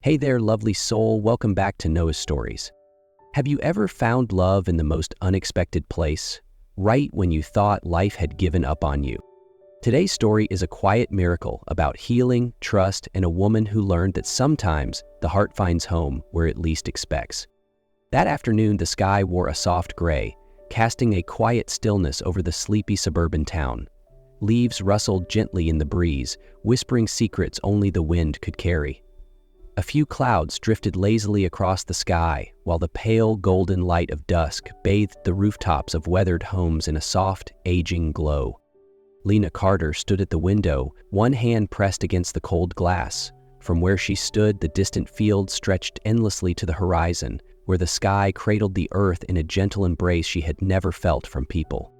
Hey there, lovely soul. Welcome back to Noah's Stories. Have you ever found love in the most unexpected place, right when you thought life had given up on you? Today's story is a quiet miracle about healing, trust, and a woman who learned that sometimes the heart finds home where it least expects. That afternoon, the sky wore a soft gray, casting a quiet stillness over the sleepy suburban town. Leaves rustled gently in the breeze, whispering secrets only the wind could carry. A few clouds drifted lazily across the sky, while the pale golden light of dusk bathed the rooftops of weathered homes in a soft, aging glow. Lena Carter stood at the window, one hand pressed against the cold glass. From where she stood, the distant field stretched endlessly to the horizon, where the sky cradled the earth in a gentle embrace she had never felt from people.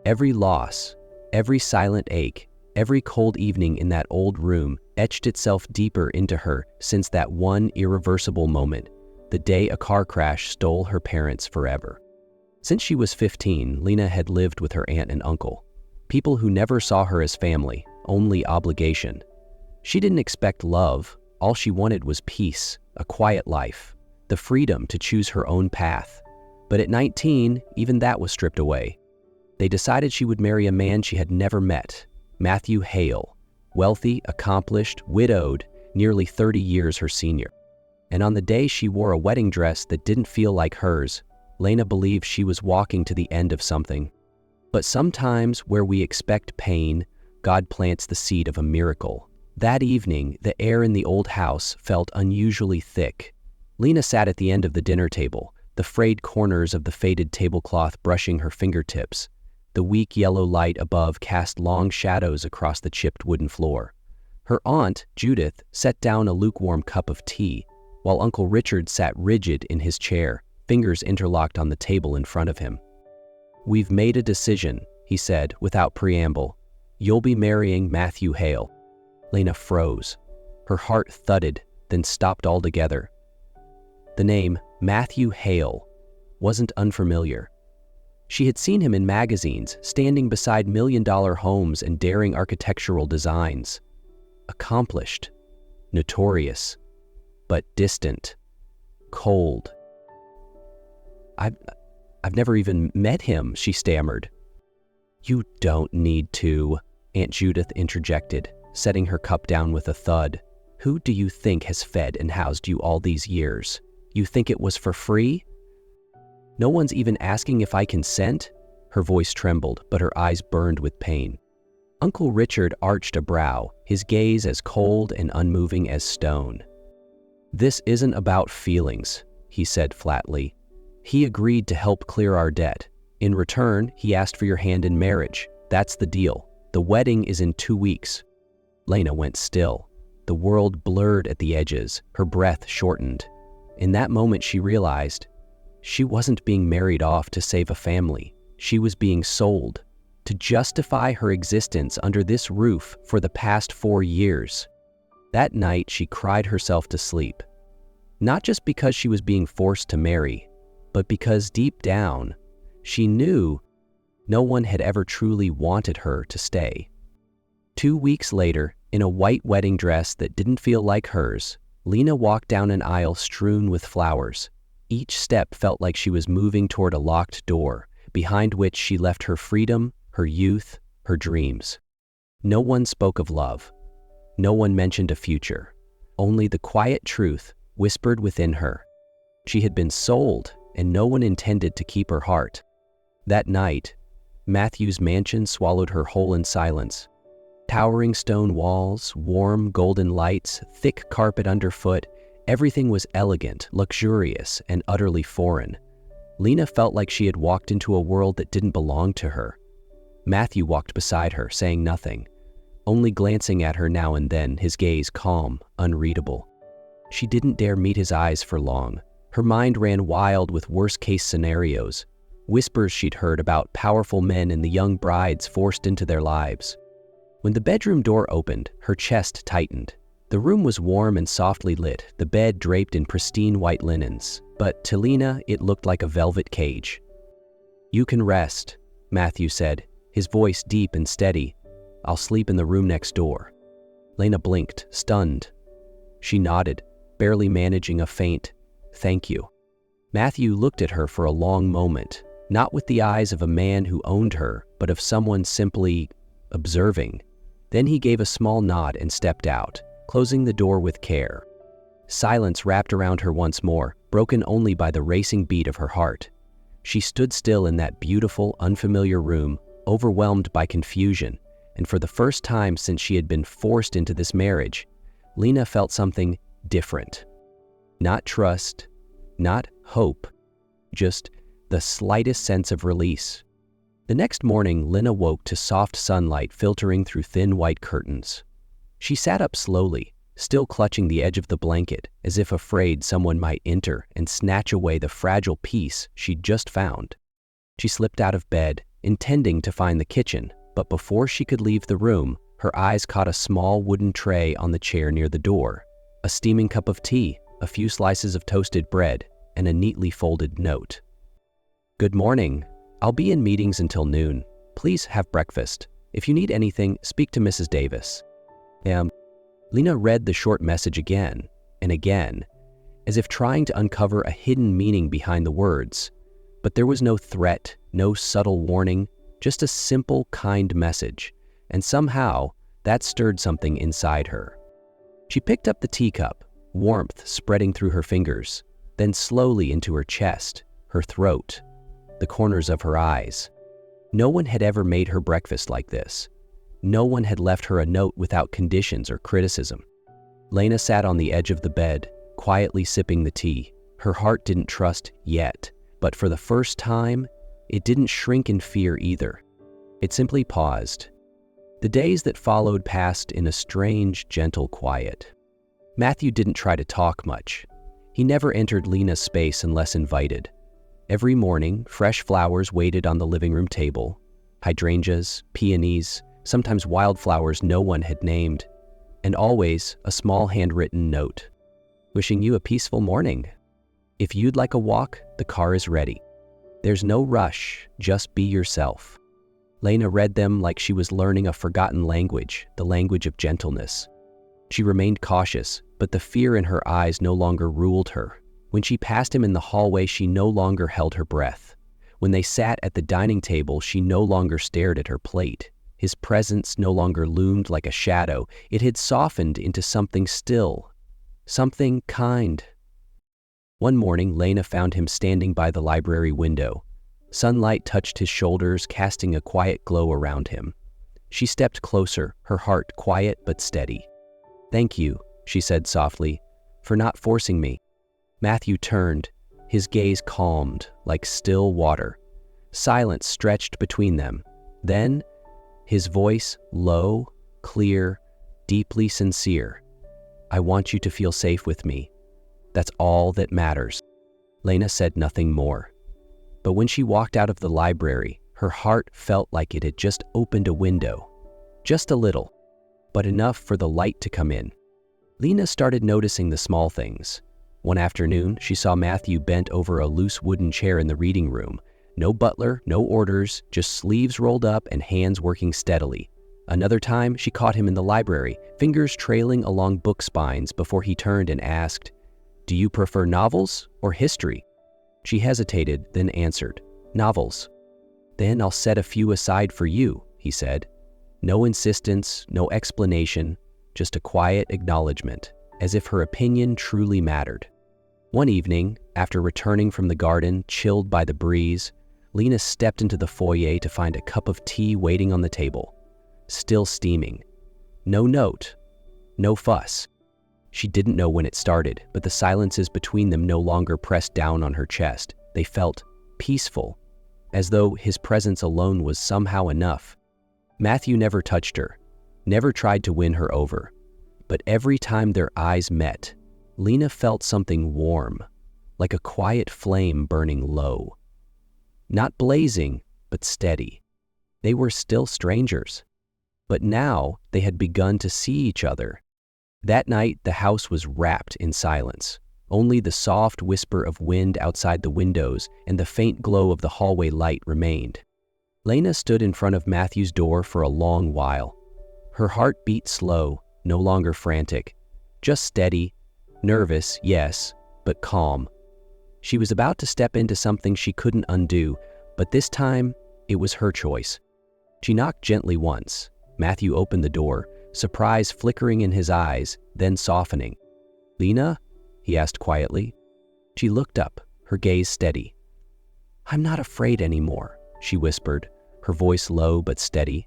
Every loss, every silent ache, every cold evening in that old room etched itself deeper into her since that one irreversible moment, the day a car crash stole her parents forever. Since she was 15, Lena had lived with her aunt and uncle, people who never saw her as family, only obligation. She didn't expect love. All she wanted was peace, a quiet life, the freedom to choose her own path. But at 19, even that was stripped away. They decided she would marry a man she had never met, Matthew Hale, wealthy, accomplished, widowed, nearly 30 years her senior. And on the day she wore a wedding dress that didn't feel like hers, Lena believed she was walking to the end of something. But sometimes where we expect pain, God plants the seed of a miracle. That evening, the air in the old house felt unusually thick. Lena sat at the end of the dinner table, the frayed corners of the faded tablecloth brushing her fingertips. The weak yellow light above cast long shadows across the chipped wooden floor. Her aunt, Judith, set down a lukewarm cup of tea, while Uncle Richard sat rigid in his chair, fingers interlocked on the table in front of him. "We've made a decision," he said without preamble. "You'll be marrying Matthew Hale." Lena froze. Her heart thudded, then stopped altogether. The name Matthew Hale wasn't unfamiliar. She had seen him in magazines, standing beside million-dollar homes and daring architectural designs. Accomplished, notorious, but distant, cold. I've never even met him," she stammered. "You don't need to," Aunt Judith interjected, setting her cup down with a thud. "Who do you think has fed and housed you all these years? You think it was for free? No one's even asking if I consent?" Her voice trembled, but her eyes burned with pain. Uncle Richard arched a brow, his gaze as cold and unmoving as stone. "This isn't about feelings," he said flatly. "He agreed to help clear our debt. In return, he asked for your hand in marriage. That's the deal. The wedding is in 2 weeks." Lena went still. The world blurred at the edges, her breath shortened. In that moment she realized she wasn't being married off to save a family. She was being sold to justify her existence under this roof for the past 4 years. That night she cried herself to sleep. Not just because she was being forced to marry, but because deep down, she knew no one had ever truly wanted her to stay. 2 weeks later, in a white wedding dress that didn't feel like hers, Lena walked down an aisle strewn with flowers. Each step felt like she was moving toward a locked door, behind which she left her freedom, her youth, her dreams. No one spoke of love. No one mentioned a future. Only the quiet truth whispered within her. She had been sold, and no one intended to keep her heart. That night, Matthew's mansion swallowed her whole in silence. Towering stone walls, warm golden lights, thick carpet underfoot, everything was elegant, luxurious, and utterly foreign. Lena felt like she had walked into a world that didn't belong to her. Matthew walked beside her, saying nothing, only glancing at her now and then, his gaze calm, unreadable. She didn't dare meet his eyes for long. Her mind ran wild with worst-case scenarios, whispers she'd heard about powerful men and the young brides forced into their lives. When the bedroom door opened, her chest tightened. The room was warm and softly lit, the bed draped in pristine white linens, but to Lena it looked like a velvet cage. "You can rest," Matthew said, his voice deep and steady. "I'll sleep in the room next door." Lena blinked, stunned. She nodded, barely managing a faint, "Thank you." Matthew looked at her for a long moment, not with the eyes of a man who owned her, but of someone simply observing. Then he gave a small nod and stepped out, closing the door with care. Silence wrapped around her once more, broken only by the racing beat of her heart. She stood still in that beautiful, unfamiliar room, overwhelmed by confusion, and for the first time since she had been forced into this marriage, Lena felt something different. Not trust, not hope, just the slightest sense of release. The next morning, Lena woke to soft sunlight filtering through thin white curtains. She sat up slowly, still clutching the edge of the blanket, as if afraid someone might enter and snatch away the fragile piece she'd just found. She slipped out of bed, intending to find the kitchen, but before she could leave the room, her eyes caught a small wooden tray on the chair near the door, a steaming cup of tea, a few slices of toasted bread, and a neatly folded note. "Good morning. I'll be in meetings until noon. Please have breakfast. If you need anything, speak to Mrs. Davis." Lena read the short message again and again, as if trying to uncover a hidden meaning behind the words. But there was no threat, no subtle warning, just a simple, kind message, and somehow that stirred something inside her. She picked up the teacup, warmth spreading through her fingers, then slowly into her chest, her throat, the corners of her eyes. No one had ever made her breakfast like this. No one had left her a note without conditions or criticism. Lena sat on the edge of the bed, quietly sipping the tea. Her heart didn't trust yet, but for the first time, it didn't shrink in fear either. It simply paused. The days that followed passed in a strange, gentle quiet. Matthew didn't try to talk much. He never entered Lena's space unless invited. Every morning, fresh flowers waited on the living room table. Hydrangeas, peonies, sometimes wildflowers no one had named, and always a small handwritten note. "Wishing you a peaceful morning. If you'd like a walk, the car is ready. There's no rush, just be yourself." Lena read them like she was learning a forgotten language, the language of gentleness. She remained cautious, but the fear in her eyes no longer ruled her. When she passed him in the hallway, she no longer held her breath. When they sat at the dining table, she no longer stared at her plate. His presence no longer loomed like a shadow. It had softened into something still, something kind. One morning, Lena found him standing by the library window. Sunlight touched his shoulders, casting a quiet glow around him. She stepped closer, her heart quiet but steady. "Thank you," she said softly, "for not forcing me." Matthew turned, his gaze calmed like still water. Silence stretched between them. Then, his voice low, clear, deeply sincere. "I want you to feel safe with me. That's all that matters." Lena said nothing more. But when she walked out of the library, her heart felt like it had just opened a window. Just a little, but enough for the light to come in. Lena started noticing the small things. One afternoon, she saw Matthew bent over a loose wooden chair in the reading room. No butler, no orders, just sleeves rolled up and hands working steadily. Another time, she caught him in the library, fingers trailing along book spines before he turned and asked, "Do you prefer novels or history?" She hesitated, then answered, "Novels." "Then I'll set a few aside for you," he said. No insistence, no explanation, just a quiet acknowledgement, as if her opinion truly mattered. One evening, after returning from the garden, chilled by the breeze, Lena stepped into the foyer to find a cup of tea waiting on the table, still steaming. No note, no fuss. She didn't know when it started, but the silences between them no longer pressed down on her chest. They felt peaceful, as though his presence alone was somehow enough. Matthew never touched her, never tried to win her over. But every time their eyes met, Lena felt something warm, like a quiet flame burning low. Not blazing, but steady. They were still strangers, but now they had begun to see each other. That night, the house was wrapped in silence. Only the soft whisper of wind outside the windows and the faint glow of the hallway light remained. Lena stood in front of Matthew's door for a long while. Her heart beat slow, no longer frantic, just steady, Nervous, yes, but calm. She was about to step into something she couldn't undo, but this time, it was her choice. She knocked gently once. Matthew opened the door, surprise flickering in his eyes, then softening. "Lena?" he asked quietly. She looked up, her gaze steady. "I'm not afraid anymore," she whispered, her voice low but steady.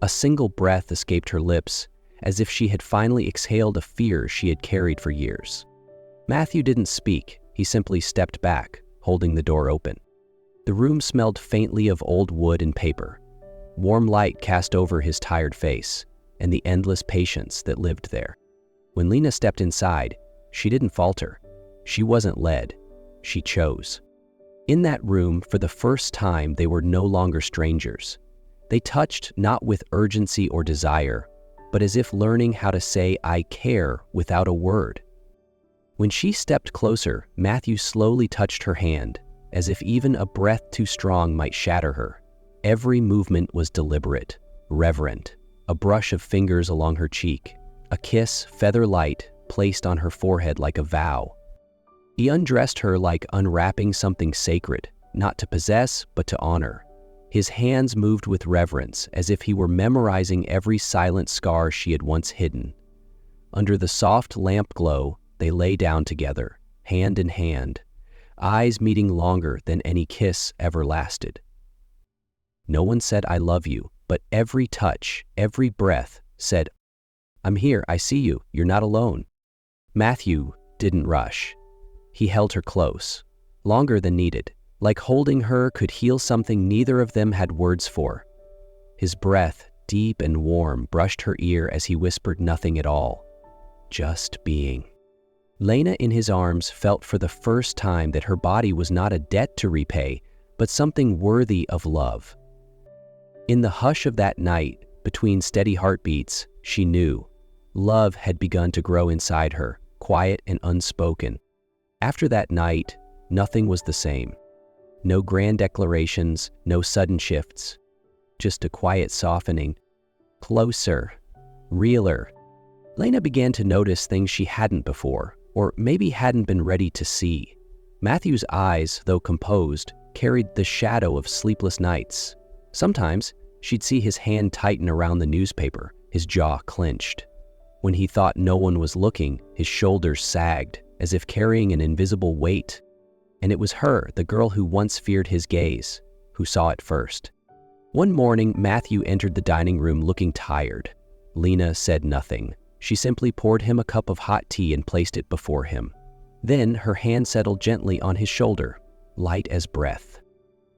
A single breath escaped her lips, as if she had finally exhaled a fear she had carried for years. Matthew didn't speak, he simply stepped back, holding the door open. The room smelled faintly of old wood and paper. Warm light cast over his tired face, and the endless patience that lived there. When Lena stepped inside, she didn't falter. She wasn't led, she chose. In that room, for the first time, they were no longer strangers. They touched not with urgency or desire, but as if learning how to say "I care" without a word. When she stepped closer, Matthew slowly touched her hand, as if even a breath too strong might shatter her. Every movement was deliberate, reverent, a brush of fingers along her cheek, a kiss, feather light, placed on her forehead like a vow. He undressed her like unwrapping something sacred, not to possess, but to honor. His hands moved with reverence, as if he were memorizing every silent scar she had once hidden. Under the soft lamp glow, they lay down together, hand in hand, eyes meeting longer than any kiss ever lasted. No one said "I love you," but every touch, every breath said, "I'm here, I see you, you're not alone." Matthew didn't rush. He held her close, longer than needed, like holding her could heal something neither of them had words for. His breath, deep and warm, brushed her ear as he whispered nothing at all, just being. Lena in his arms felt for the first time that her body was not a debt to repay, but something worthy of love. In the hush of that night, between steady heartbeats, she knew. Love had begun to grow inside her, quiet and unspoken. After that night, nothing was the same. No grand declarations, no sudden shifts. Just a quiet softening. Closer. Realer. Lena began to notice things she hadn't before, or maybe hadn't been ready to see. Matthew's eyes, though composed, carried the shadow of sleepless nights. Sometimes, she'd see his hand tighten around the newspaper, his jaw clenched. When he thought no one was looking, his shoulders sagged, as if carrying an invisible weight. And it was her, the girl who once feared his gaze, who saw it first. One morning, Matthew entered the dining room looking tired. Lena said nothing. She simply poured him a cup of hot tea and placed it before him. Then her hand settled gently on his shoulder, light as breath.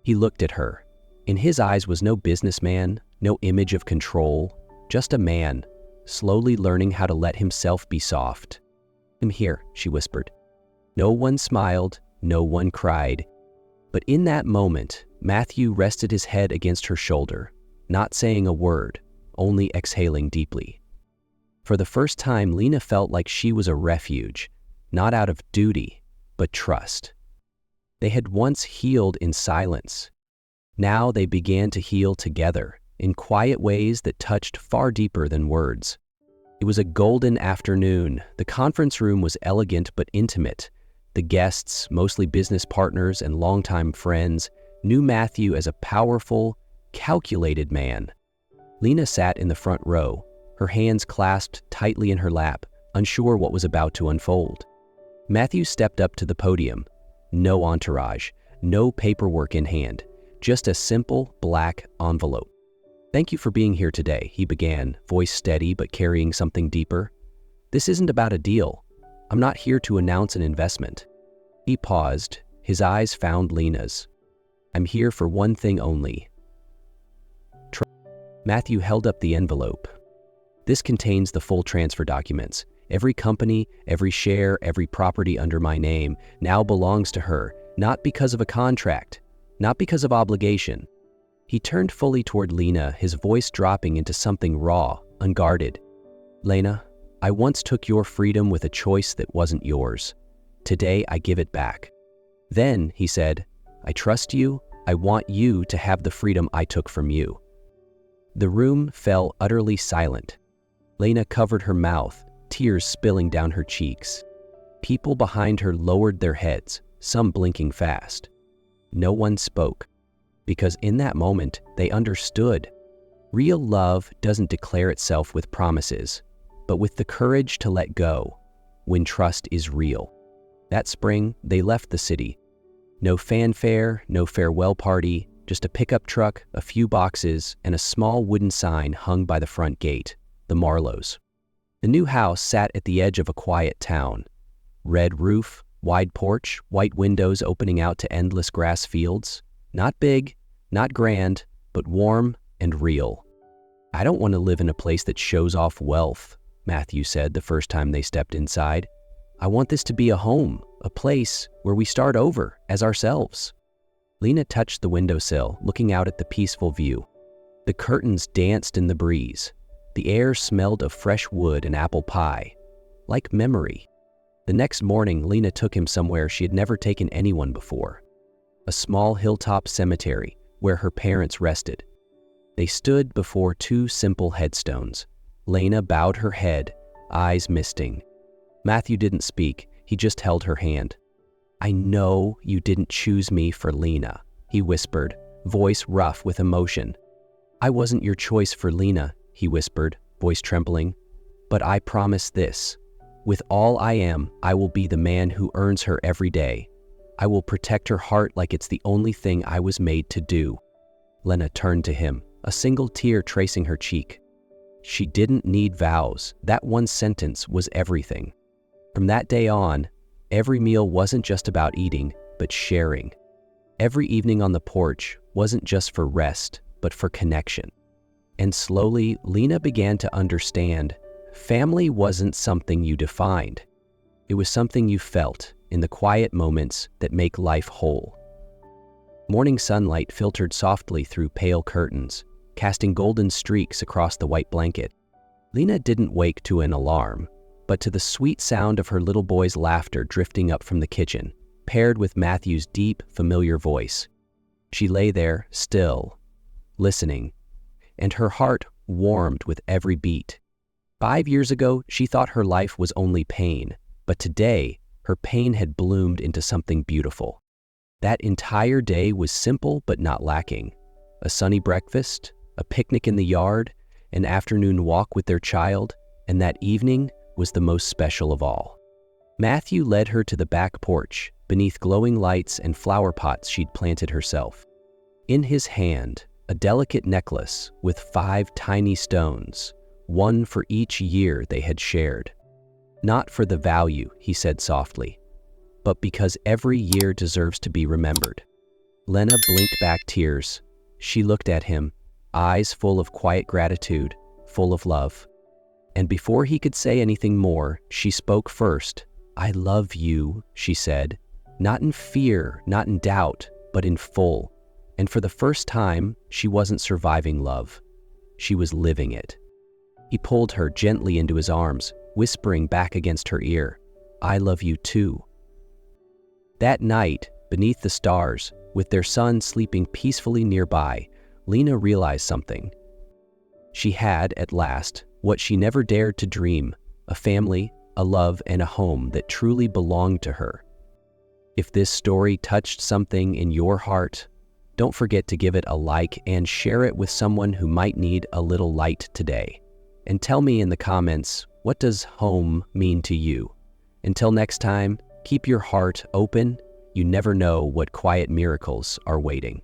He looked at her. In his eyes was no businessman, no image of control, just a man, slowly learning how to let himself be soft. "I'm here," she whispered. No one smiled, no one cried. But in that moment, Matthew rested his head against her shoulder, not saying a word, only exhaling deeply. For the first time, Lena felt like she was a refuge, not out of duty, but trust. They had once healed in silence. Now they began to heal together, in quiet ways that touched far deeper than words. It was a golden afternoon. The conference room was elegant but intimate. The guests, mostly business partners and longtime friends, knew Matthew as a powerful, calculated man. Lena sat in the front row, her hands clasped tightly in her lap, unsure what was about to unfold. Matthew stepped up to the podium. No entourage, no paperwork in hand, just a simple black envelope. "Thank you for being here today," he began, voice steady but carrying something deeper. "This isn't about a deal. I'm not here to announce an investment." He paused, his eyes found Lena's. "I'm here for one thing only." Matthew held up the envelope. "This contains the full transfer documents. Every company, every share, every property under my name now belongs to her, not because of a contract, not because of obligation." He turned fully toward Lena, his voice dropping into something raw, unguarded. "Lena, I once took your freedom with a choice that wasn't yours. Today I give it back." Then, he said, "I trust you. I want you to have the freedom I took from you." The room fell utterly silent. Lena covered her mouth, tears spilling down her cheeks. People behind her lowered their heads, some blinking fast. No one spoke, because in that moment they understood. Real love doesn't declare itself with promises, but with the courage to let go when trust is real. That spring, they left the city. No fanfare, no farewell party, just a pickup truck, a few boxes, and a small wooden sign hung by the front gate, the Marlows. The new house sat at the edge of a quiet town. Red roof, wide porch, white windows opening out to endless grass fields. Not big, not grand, but warm and real. "I don't want to live in a place that shows off wealth," Matthew said the first time they stepped inside. "I want this to be a home, a place where we start over as ourselves." Lena touched the windowsill, looking out at the peaceful view. The curtains danced in the breeze. The air smelled of fresh wood and apple pie, like memory. The next morning, Lena took him somewhere she had never taken anyone before. A small hilltop cemetery where her parents rested. They stood before two simple headstones. Lena bowed her head, eyes misting. Matthew didn't speak, he just held her hand. "I know you didn't choose me for Lena," he whispered, voice rough with emotion. "I wasn't your choice for Lena," he whispered, voice trembling. "But I promise this. With all I am, I will be the man who earns her every day. I will protect her heart like it's the only thing I was made to do." Lena turned to him, a single tear tracing her cheek. She didn't need vows. That one sentence was everything. From that day on, every meal wasn't just about eating, but sharing. Every evening on the porch wasn't just for rest, but for connection. And slowly, Lena began to understand family wasn't something you defined. It was something you felt in the quiet moments that make life whole. Morning sunlight filtered softly through pale curtains, casting golden streaks across the white blanket. Lena didn't wake to an alarm, but to the sweet sound of her little boy's laughter drifting up from the kitchen, paired with Matthew's deep, familiar voice. She lay there, still, listening, and her heart warmed with every beat. 5 years ago, she thought her life was only pain, but today, her pain had bloomed into something beautiful. That entire day was simple but not lacking. A sunny breakfast, a picnic in the yard, an afternoon walk with their child, and that evening was the most special of all. Matthew led her to the back porch, beneath glowing lights and flower pots she'd planted herself. In his hand, a delicate necklace with 5 tiny stones, one for each year they had shared. "Not for the value," he said softly, "but because every year deserves to be remembered." Lena blinked back tears. She looked at him, eyes full of quiet gratitude, full of love. And before he could say anything more, she spoke first. "I love you," she said, not in fear, not in doubt, but in full. And for the first time, she wasn't surviving love. She was living it. He pulled her gently into his arms, whispering back against her ear, "I love you too." That night, beneath the stars, with their son sleeping peacefully nearby, Lena realized something. She had, at last, what she never dared to dream, a family, a love, and a home that truly belonged to her. If this story touched something in your heart, don't forget to give it a like and share it with someone who might need a little light today. And tell me in the comments, what does home mean to you? Until next time, keep your heart open. You never know what quiet miracles are waiting.